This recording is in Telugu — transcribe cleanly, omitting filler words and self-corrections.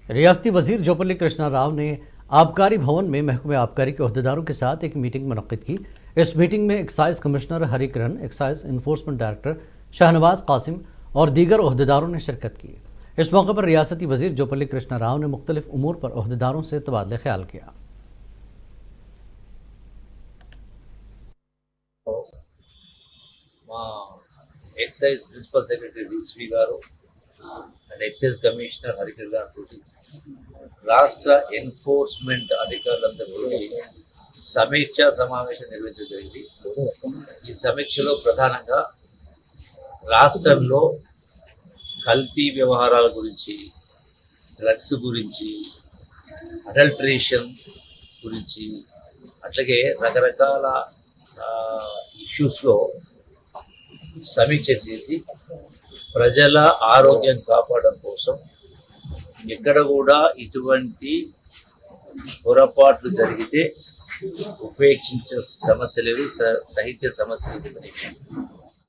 रियासती वजीर जोपल्ली कृष्णा राव ने आबकारी भवन में महकमे आबकारी के अहदेदारों के साथ एक मीटिंग मुनक्किद की। इस मीटिंग में excise commissioner Harikiran, excise enforcement director Shahnawaz Qasim और दीगर अहदेदारों ने शिरकत की। इस मौके पर रियासती वजीर जोपल्ली कृष्णा राव ने मुख्तलिफ उमूर पर अहदेदारों से तबादला ख्याल किया। एक्साइज प्रिंसिपल सेक्रेटरी डीसीपी గారు అండ్ ఎక్సైజ్ కమిషనర్ హరికర్ గారితో రాష్ట్ర ఎన్ఫోర్స్మెంట్ అధికారులందరితో సమీక్ష సమావేశం నిర్వహించడం జరిగింది। ఈ సమీక్షలో ప్రధానంగా రాష్ట్రంలో కల్తీ వ్యవహారాల గురించి, డ్రగ్స్ గురించి, అడల్టరేషన్ గురించి, అట్లాగే రకరకాల ఇష్యూస్లో సమీక్ష చేసి ప్రజల ఆరోగ్యం కాపాడడం కోసం ఎక్కడ కూడా ఇటువంటి పొరపాట్లు జరిగితే ఉపేక్షించే సమస్య లేదు, సహించే సమస్య లేదు।